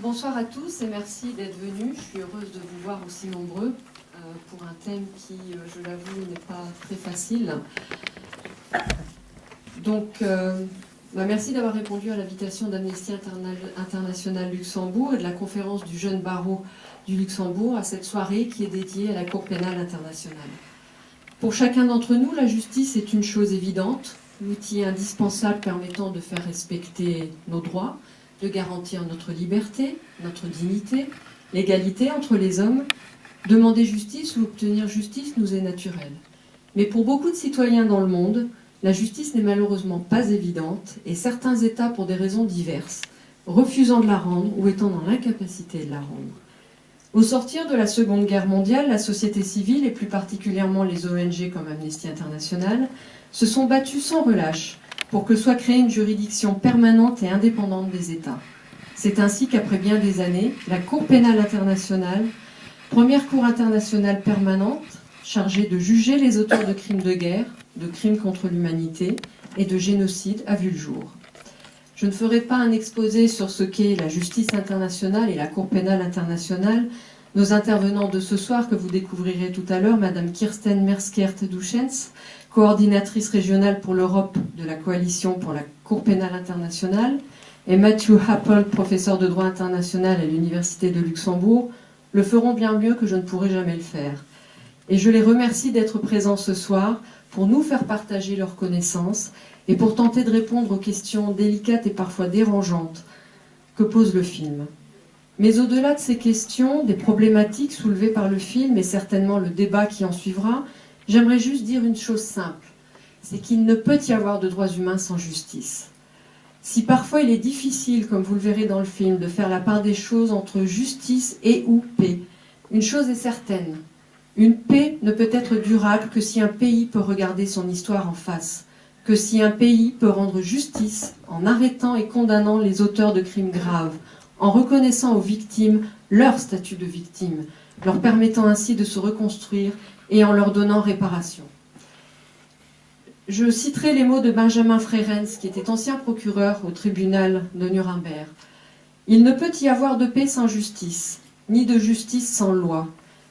Bonsoir à tous et merci d'être venus. Je suis heureuse de vous voir aussi nombreux pour un thème qui, je l'avoue, n'est pas très facile. Donc, merci d'avoir répondu à l'invitation d'Amnesty International Luxembourg et de la conférence du jeune barreau du Luxembourg à cette soirée qui est dédiée à la Cour pénale internationale. Pour chacun d'entre nous, la justice est une chose évidente, l'outil indispensable permettant de faire respecter nos droits, de garantir notre liberté, notre dignité, l'égalité entre les hommes. Demander justice ou obtenir justice nous est naturel. Mais pour beaucoup de citoyens dans le monde, la justice n'est malheureusement pas évidente et certains États, pour des raisons diverses, refusant de la rendre ou étant dans l'incapacité de la rendre. Au sortir de la Seconde Guerre mondiale, la société civile et plus particulièrement les ONG comme Amnesty International se sont battus sans relâche pour que soit créée une juridiction permanente et indépendante des États. C'est ainsi qu'après bien des années, la Cour pénale internationale, première cour internationale permanente, chargée de juger les auteurs de crimes de guerre, de crimes contre l'humanité et de génocide, a vu le jour. Je ne ferai pas un exposé sur ce qu'est la justice internationale et la Cour pénale internationale. Nos intervenants de ce soir, que vous découvrirez tout à l'heure, Madame Kirsten Merskert-Duchens, coordinatrice régionale pour l'Europe de la Coalition pour la Cour pénale internationale, et Matthew Happel, professeur de droit international à l'Université de Luxembourg, le feront bien mieux que je ne pourrai jamais le faire. Et je les remercie d'être présents ce soir pour nous faire partager leurs connaissances et pour tenter de répondre aux questions délicates et parfois dérangeantes que pose le film. Mais au-delà de ces questions, des problématiques soulevées par le film et certainement le débat qui en suivra, j'aimerais juste dire une chose simple, c'est qu'il ne peut y avoir de droits humains sans justice. Si parfois il est difficile, comme vous le verrez dans le film, de faire la part des choses entre justice et ou paix, une chose est certaine, une paix ne peut être durable que si un pays peut regarder son histoire en face, que si un pays peut rendre justice en arrêtant et condamnant les auteurs de crimes graves, en reconnaissant aux victimes leur statut de victime, leur permettant ainsi de se reconstruire et en leur donnant réparation. Je citerai les mots de Benjamin Freirens, qui était ancien procureur au tribunal de Nuremberg. « Il ne peut y avoir de paix sans justice, ni de justice sans loi,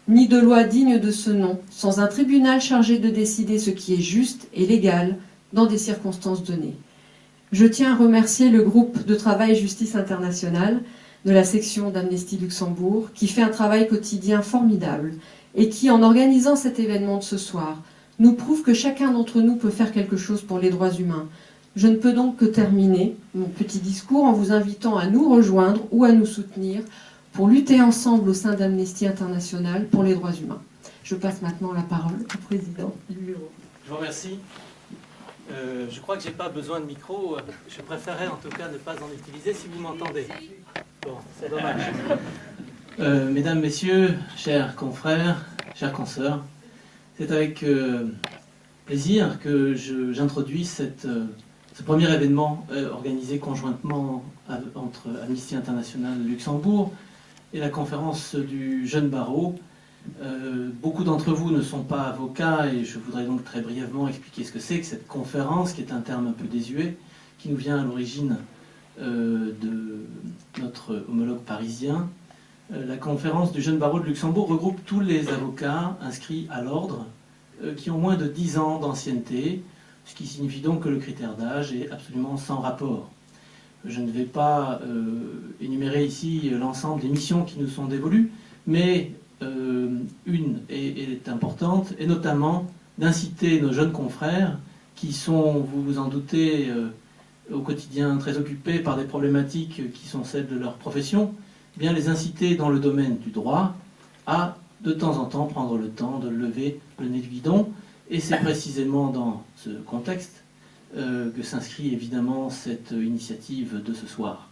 ni de loi digne de ce nom, sans un tribunal chargé de décider ce qui est juste et légal dans des circonstances données. » Je tiens à remercier le groupe de travail Justice Internationale de la section d'Amnesty Luxembourg, qui fait un travail quotidien formidable et qui, en organisant cet événement de ce soir, nous prouve que chacun d'entre nous peut faire quelque chose pour les droits humains. Je ne peux donc que terminer mon petit discours en vous invitant à nous rejoindre ou à nous soutenir pour lutter ensemble au sein d'Amnesty International pour les droits humains. Je passe maintenant la parole au président du bureau. Je vous remercie. Je crois que je n'ai pas besoin de micro. Je préférerais en tout cas ne pas en utiliser si vous m'entendez. Bon, c'est dommage. Mesdames, Messieurs, chers confrères, chères consoeurs, c'est avec plaisir que j'introduis ce premier événement organisé conjointement entre Amnesty International Luxembourg et la conférence du jeune barreau. Beaucoup d'entre vous ne sont pas avocats et je voudrais donc très brièvement expliquer ce que c'est que cette conférence, qui est un terme un peu désuet, qui nous vient à l'origine de notre homologue parisien. La conférence du jeune barreau de Luxembourg regroupe tous les avocats inscrits à l'ordre qui ont moins de 10 ans d'ancienneté, ce qui signifie donc que le critère d'âge est absolument sans rapport. Je ne vais pas énumérer ici l'ensemble des missions qui nous sont dévolues, mais une est importante, et notamment d'inciter nos jeunes confrères, qui sont, vous vous en doutez, au quotidien très occupés par des problématiques qui sont celles de leur profession, bien les inciter dans le domaine du droit à, de temps en temps, prendre le temps de lever le nez du guidon. Et c'est précisément dans ce contexte que s'inscrit évidemment cette initiative de ce soir.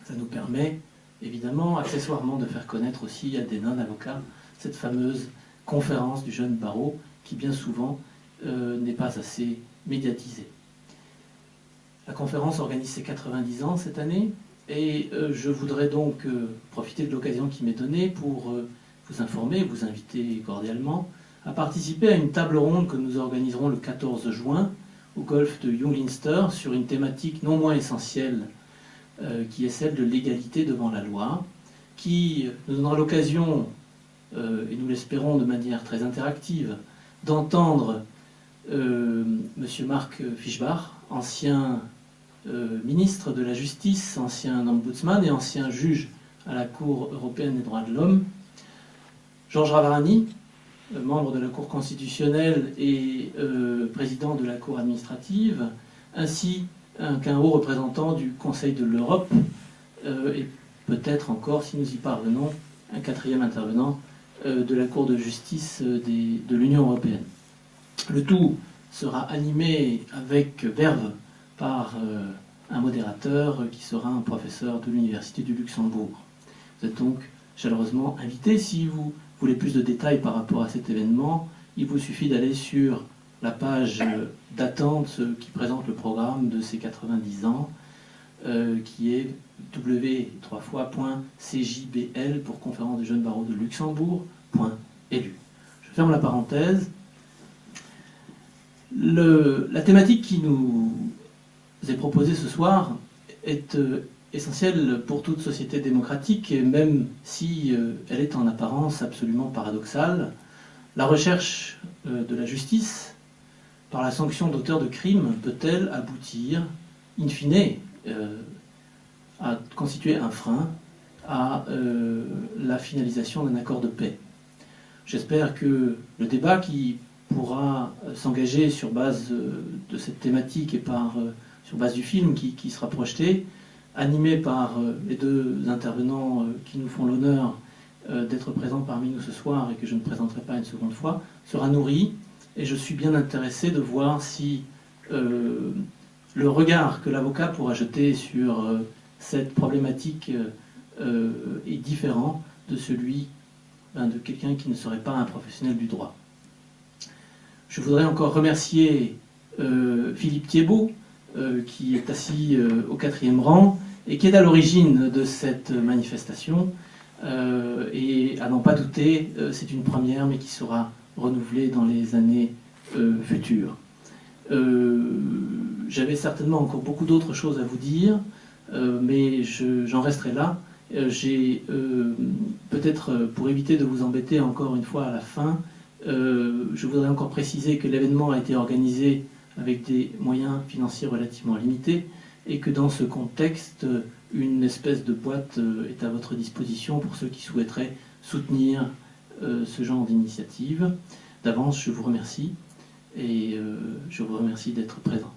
Ça nous permet évidemment, accessoirement, de faire connaître aussi à des non-avocats cette fameuse conférence du jeune barreau qui bien souvent n'est pas assez médiatisée. La conférence organise ses 90 ans cette année et je voudrais donc profiter de l'occasion qui m'est donnée pour vous informer, vous inviter cordialement à participer à une table ronde que nous organiserons le 14 juin au golfe de Junglinster sur une thématique non moins essentielle qui est celle de l'égalité devant la loi, qui nous donnera l'occasion, et nous l'espérons de manière très interactive, d'entendre M. Marc Fischbach, ancien ministre de la Justice, ancien ombudsman et ancien juge à la Cour européenne des droits de l'homme, Georges Ravarani, membre de la Cour constitutionnelle et président de la Cour administrative, ainsi qu'un haut représentant du Conseil de l'Europe, et peut-être encore, si nous y parvenons, un quatrième intervenant de la Cour de justice de l'Union européenne. Le tout sera animé avec verve par un modérateur qui sera un professeur de l'Université du Luxembourg. Vous êtes donc chaleureusement invités. Si vous voulez plus de détails par rapport à cet événement, il vous suffit d'aller sur la page d'attente qui présente le programme de ces 90 ans, qui est w3fois.cjbl pour Conférence des jeunes barreaux de Luxembourg.lu. Je ferme la parenthèse. La thématique qui nous est proposée ce soir est essentielle pour toute société démocratique, et même si elle est en apparence absolument paradoxale. La recherche de la justice par la sanction d'auteurs de crimes peut-elle aboutir, in fine, à constituer un frein à la finalisation d'un accord de paix? J'espère que le débat qui pourra s'engager sur base de cette thématique et sur base du film qui sera projeté, animé par les deux intervenants qui nous font l'honneur d'être présents parmi nous ce soir et que je ne présenterai pas une seconde fois, sera nourri. Et je suis bien intéressé de voir si le regard que l'avocat pourra jeter sur cette problématique est différent de celui de quelqu'un qui ne serait pas un professionnel du droit. Je voudrais encore remercier Philippe Thiebaud, qui est assis au 4e rang et qui est à l'origine de cette manifestation. Et à n'en pas douter, c'est une première, mais qui sera renouvelée dans les années futures. J'avais certainement encore beaucoup d'autres choses à vous dire, mais j'en resterai là. J'ai peut-être, pour éviter de vous embêter encore une fois à la fin, je voudrais encore préciser que l'événement a été organisé avec des moyens financiers relativement limités et que dans ce contexte, une espèce de boîte est à votre disposition pour ceux qui souhaiteraient soutenir ce genre d'initiative. D'avance, je vous remercie et je vous remercie d'être présent.